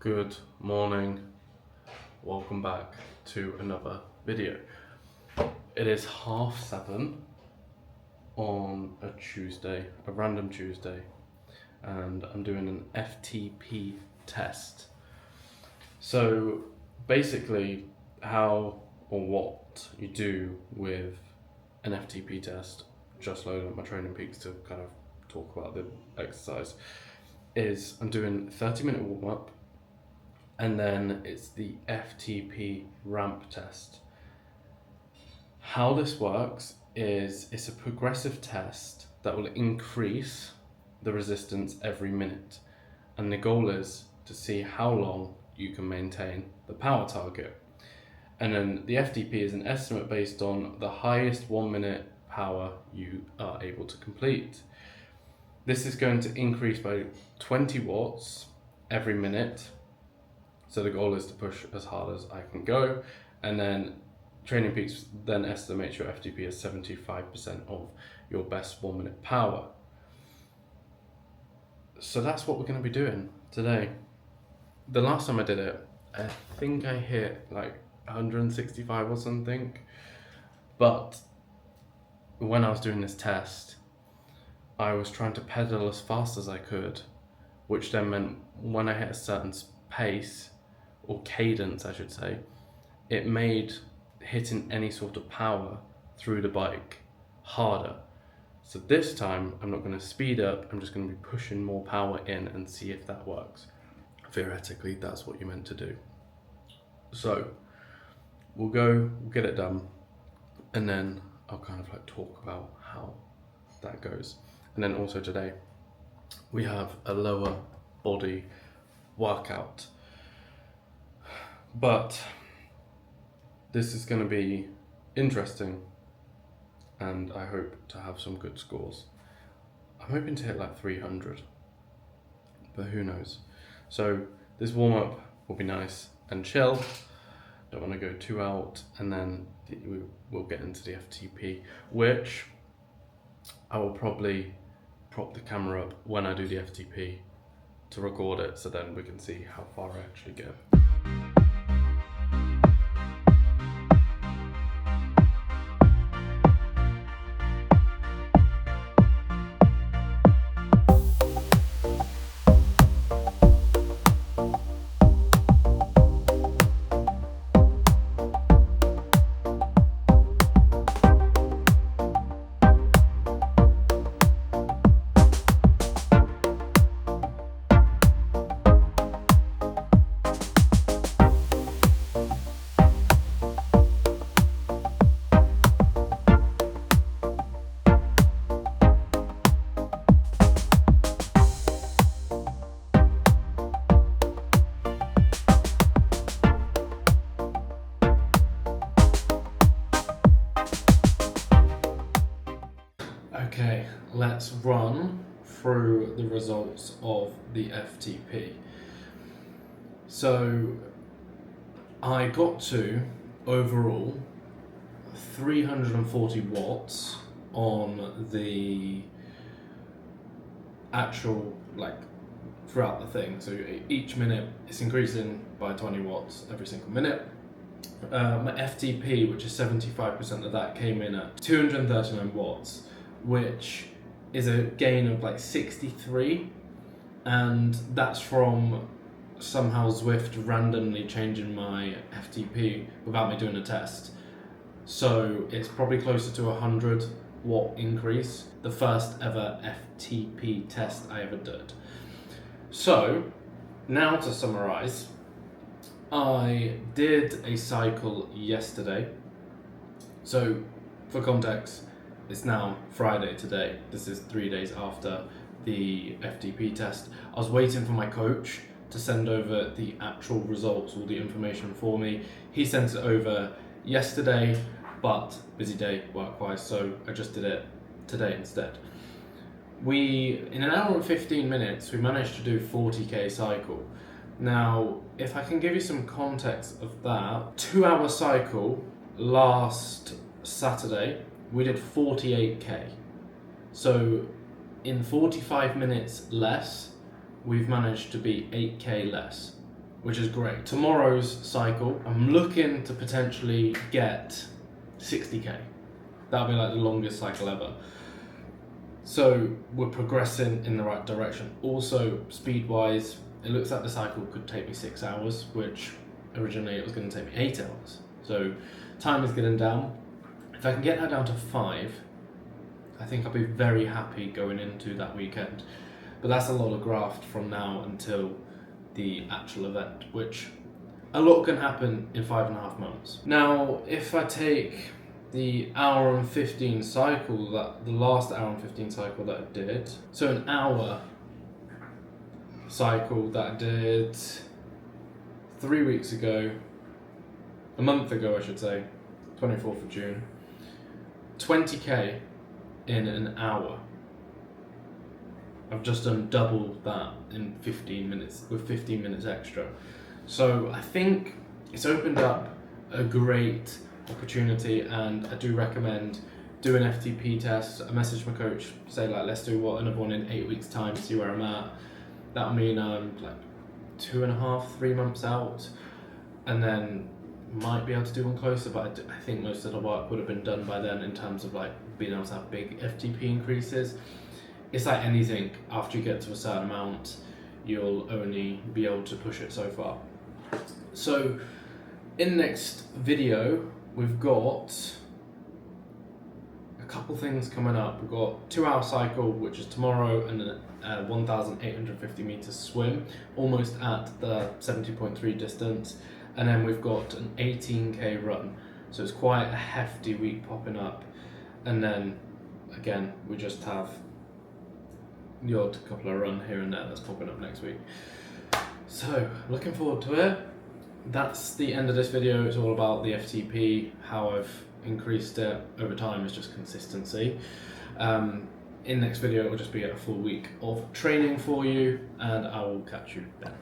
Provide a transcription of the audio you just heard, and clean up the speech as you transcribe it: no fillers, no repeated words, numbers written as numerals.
Good morning, welcome back to another video. It is 7:30 on a Tuesday, a random Tuesday, and I'm doing an FTP test. So basically how or what you do with an FTP test, just load up my Training Peaks to kind of talk about the exercise, is I'm doing a 30-minute warm-up, and then it's the FTP ramp test. How this works is it's a progressive test that will increase the resistance every minute. And the goal is to see how long you can maintain the power target. And then the FTP is an estimate based on the highest 1 minute power you are able to complete. This is going to increase by 20 watts every minute. So the goal is to push as hard as I can go, and then Training Peaks then estimates your FTP as 75% of your best 1 minute power. So that's what we're going to be doing today. The last time I did it, I think I hit like 165 or something, but when I was doing this test, I was trying to pedal as fast as I could, which then meant when I hit a certain pace, or cadence I should say, it made hitting any sort of power through the bike harder. So this time I'm not going to speed up, I'm just going to be pushing more power in and see if that works. Theoretically that's what you're meant to do. So we'll get it done, and then I'll kind of like talk about how that goes. And then also today we have a lower body workout. But this is going to be interesting, and I hope to have some good scores. I'm hoping to hit like 300, but who knows. So this warm-up will be nice and chill. Don't want to go too out, and then we'll get into the FTP, which I will probably prop the camera up when I do the FTP to record it, so then we can see how far I actually get. Okay, let's run through the results of the FTP. So I got to overall 340 watts on the actual, like, throughout the thing. So each minute it's increasing by 20 watts every single minute. My FTP, which is 75% of that, came in at 239 watts, which is a gain of like 63, and that's from somehow Zwift randomly changing my FTP without me doing a test. So it's probably closer to 100 watt increase, the first ever FTP test I ever did. So now to summarize, I did a cycle yesterday. So for context, it's now Friday today. This is 3 days after the FTP test. I was waiting for my coach to send over the actual results, all the information for me. He sent it over yesterday, but busy day work-wise, so I just did it today instead. In an hour and 15 minutes, we managed to do 40k cycle. Now, if I can give you some context of that, 2-hour cycle last Saturday, we did 48k. So in 45 minutes less, we've managed to be 8k less. which is great. Tomorrow's cycle, I'm looking to potentially get 60k. That'll be like the longest cycle ever. So we're progressing in the right direction. Also, speed-wise, it looks like the cycle could take me 6 hours, which originally it was going to take me 8 hours. So time is getting down. If I can get that down to 5, I think I'll be very happy going into that weekend. But that's a lot of graft from now until the actual event, which a lot can happen in 5.5 months. Now, if I take the hour and 15 cycle, the last hour and 15 cycle that I did, so an hour cycle that I did 3 weeks ago, a month ago I should say, 24th of June, 20k in an hour. I've just done double that in 15 minutes, with 15 minutes extra. So I think it's opened up a great opportunity, and I do recommend doing FTP tests. I messaged my coach, say like, let's do another one in 8 weeks time, see where I'm at. That'll mean I'm like 2.5, 3 months out, and then might be able to do one closer, but I think most of the work would have been done by then in terms of like being able to have big FTP increases. It's like anything, after you get to a certain amount, you'll only be able to push it so far. So in the next video, we've got a couple things coming up. We've got 2-hour cycle, which is tomorrow, and then a 1,850 meters swim, almost at the 70.3 distance. And then we've got an 18k run. So it's quite a hefty week popping up. And then again, we just have the odd couple of run here and there that's popping up next week. So looking forward to it. That's the end of this video. It's all about the FTP, how I've increased it over time. Is just consistency. In next video, it will just be a full week of training for you, and I will catch you then.